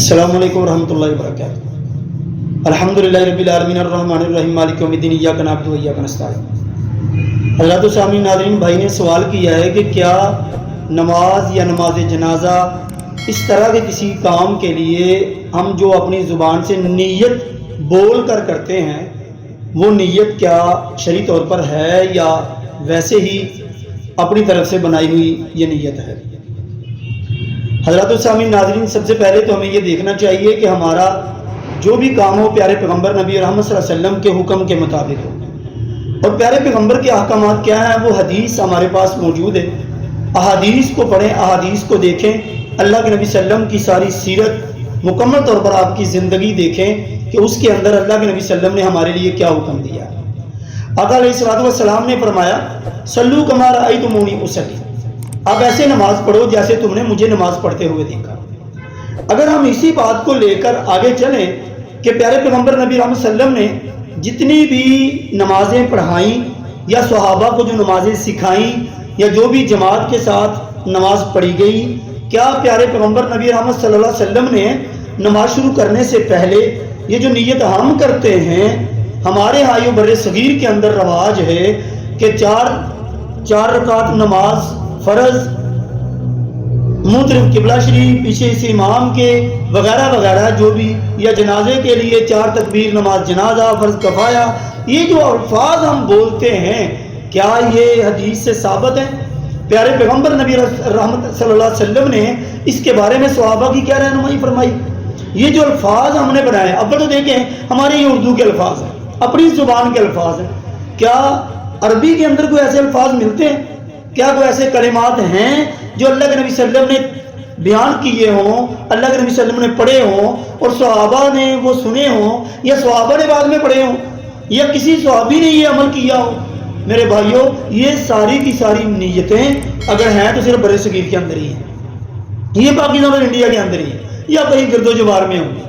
السلام علیکم ورحمۃ اللہ وبرکاتہ۔ الحمدللہ رب العالمین الرحمن الرحیم مالک یوم الدین ایاک نعبد و ایاک نستعین۔ حضرات و سامعین ناظرین، بھائی نے سوال کیا ہے کہ کیا نماز یا نماز جنازہ اس طرح کے کسی کام کے لیے ہم جو اپنی زبان سے نیت بول کر کرتے ہیں وہ نیت کیا شرعی طور پر ہے یا ویسے ہی اپنی طرف سے بنائی ہوئی یہ نیت ہے؟ حضرات السامعین ناظرین، سب سے پہلے تو ہمیں یہ دیکھنا چاہیے کہ ہمارا جو بھی کام ہو پیارے پیغمبر نبی رحمت صلی اللہ علیہ وسلم کے حکم کے مطابق ہو، اور پیارے پیغمبر کے احکامات کیا ہیں وہ حدیث ہمارے پاس موجود ہے۔ احادیث کو پڑھیں، احادیث کو دیکھیں، اللہ کے نبی صلی اللہ علیہ وسلم کی ساری سیرت مکمل طور پر آپ کی زندگی دیکھیں کہ اس کے اندر اللہ کے نبی صلی اللہ علیہ وسلم نے ہمارے لیے کیا حکم دیا۔ آقا علیہ الصلوۃ والسلام نے فرمایا صلو کما رأیتمونی اصلی، آپ ایسے نماز پڑھو جیسے تم نے مجھے نماز پڑھتے ہوئے دیکھا۔ اگر ہم اسی بات کو لے کر آگے چلیں کہ پیارے پیغمبر نبی رحمت صلی اللہ علیہ وسلم نے جتنی بھی نمازیں پڑھائیں یا صحابہ کو جو نمازیں سکھائیں یا جو بھی جماعت کے ساتھ نماز پڑھی گئی، کیا پیارے پیغمبر نبی رحمت صلی اللہ علیہ وسلم نے نماز شروع کرنے سے پہلے یہ جو نیت ہم کرتے ہیں، ہمارے ہائیو بر صغیر کے اندر رواج ہے کہ چار رکعت نماز فرض، منہ طرف قبلہ شریف، پیچھے سے امام کے وغیرہ وغیرہ جو بھی، یا جنازے کے لیے 4 تکبیر نماز جنازہ فرض کفایہ، یہ جو الفاظ ہم بولتے ہیں کیا یہ حدیث سے ثابت ہے؟ پیارے پیغمبر نبی رحمت صلی اللہ علیہ وسلم نے اس کے بارے میں صحابہ کی کیا رہنمائی فرمائی؟ یہ جو الفاظ ہم نے بنائے، اب تو دیکھیں ہمارے یہ اردو کے الفاظ ہیں، اپنی زبان کے الفاظ ہیں، کیا عربی کے اندر کوئی ایسے الفاظ ملتے ہیں؟ کیا کوئی ایسے کلمات ہیں جو اللہ کے نبی صلی اللہ علیہ وسلم نے بیان کیے ہوں، اللہ کے نبی صلی اللہ علیہ وسلم نے پڑھے ہوں اور صحابہ نے وہ سنے ہوں، یا صحابہ نے بعد میں پڑھے ہوں، یا کسی صحابی نے یہ عمل کیا ہو؟ میرے بھائیوں، یہ ساری کی ساری نیتیں اگر ہیں تو صرف بر صغیر کے اندر ہی ہیں، یہ پاکستان اور انڈیا کے اندر ہی ہے، یا کہیں گرد و جوار میں ہوں گی۔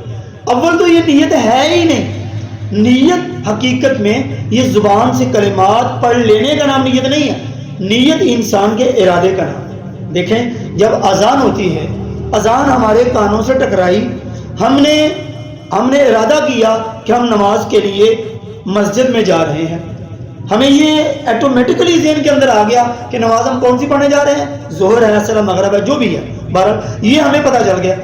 اول تو یہ نیت ہے ہی نہیں۔ نیت حقیقت میں یہ زبان سے کلمات پڑھ لینے کا نام نیت نہیں ہے، نیت انسان کے ارادے کا نام ہے۔ دیکھیں جب اذان ہوتی ہے، اذان ہمارے کانوں سے ٹکرائی، ہم نے ارادہ کیا کہ ہم نماز کے لیے مسجد میں جا رہے ہیں، ہمیں یہ ایٹومیٹکلی ذہن کے اندر آ گیا کہ نماز ہم کون سی پڑھنے جا رہے ہیں، ظہر ہے، عصر ہے، مغرب ہے، جو بھی ہے، بہرحال یہ ہمیں پتہ چل گیا۔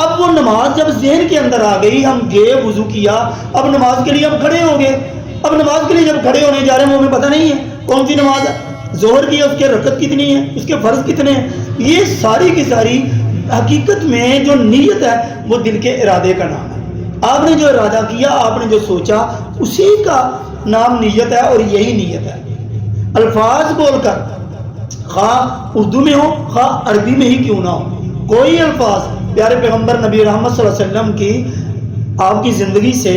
اب وہ نماز جب ذہن کے اندر آ گئی، ہم گئے وضو کیا، اب نماز کے لیے ہم کھڑے ہو گئے۔ اب نماز کے لیے جب کھڑے ہونے جا رہے ہیں وہ ہمیں پتہ نہیں ہے کون سی نماز ہے، ظہر کی ہے، اس کے رکعت کتنی ہے، اس کے فرض کتنے ہیں۔ یہ ساری کی ساری حقیقت میں جو نیت ہے وہ دل کے ارادے کا نام ہے۔ آپ نے جو ارادہ کیا، آپ نے جو سوچا، اسی کا نام نیت ہے، اور یہی نیت ہے۔ الفاظ بول کر، خواہ اردو میں ہو خواہ عربی میں ہی کیوں نہ ہو، کوئی الفاظ پیارے پیغمبر نبی رحمت صلی اللہ علیہ وسلم کی آپ کی زندگی سے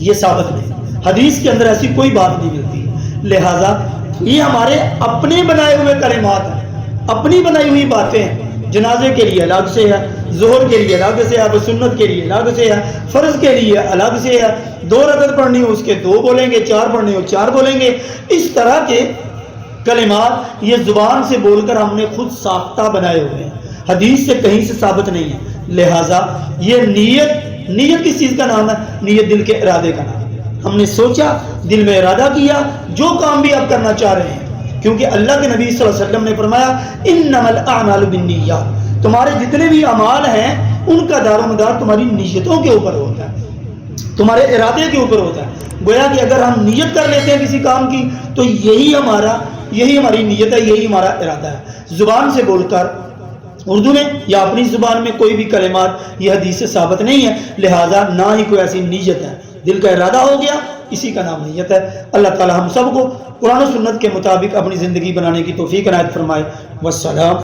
یہ ثابت نہیں، حدیث کے اندر ایسی کوئی بات نہیں ملتی۔ لہٰذا یہ ہمارے اپنے بنائے ہوئے کلمات ہیں، اپنی بنائی ہوئی باتیں ہیں۔ جنازے کے لیے الگ سے ہے، ظہر کے لیے الگ سے ہے، سنت کے لیے الگ سے ہے، فرض کے لیے الگ سے ہے، 2 رکعت پڑھنی ہو اس کے 2 بولیں گے، 4 پڑھنی ہو 4 بولیں گے۔ اس طرح کے کلمات یہ زبان سے بول کر ہم نے خود ساختہ بنائے ہوئے ہیں، حدیث سے کہیں سے ثابت نہیں ہے۔ لہٰذا یہ نیت کس چیز کا نام ہے؟ نیت دل کے ارادے کا نام ہے۔ ہم نے سوچا، دل میں ارادہ کیا، جو کام بھی آپ کرنا چاہ رہے ہیں، کیونکہ اللہ کے نبی صلی اللہ علیہ وسلم نے فرمایا انما الاعمال بالنیات، تمہارے جتنے بھی اعمال ہیں ان کا دار و مدار تمہاری نیتوں کے اوپر ہوتا ہے، تمہارے ارادے کے اوپر ہوتا ہے۔ گویا کہ اگر ہم نیت کر لیتے ہیں کسی کام کی تو یہی ہماری نیت ہے، یہی ہمارا ارادہ ہے۔ زبان سے بول کر اردو میں یا اپنی زبان میں کوئی بھی کلمات یہ حدیث سے ثابت نہیں ہے، لہٰذا نہ ہی کوئی ایسی نیت ہے، دل کا ارادہ ہو گیا، اسی کا نام نیت ہے۔ اللہ تعالی ہم سب کو قرآن و سنت کے مطابق اپنی زندگی بنانے کی توفیق عنایت فرمائے۔ والسلام۔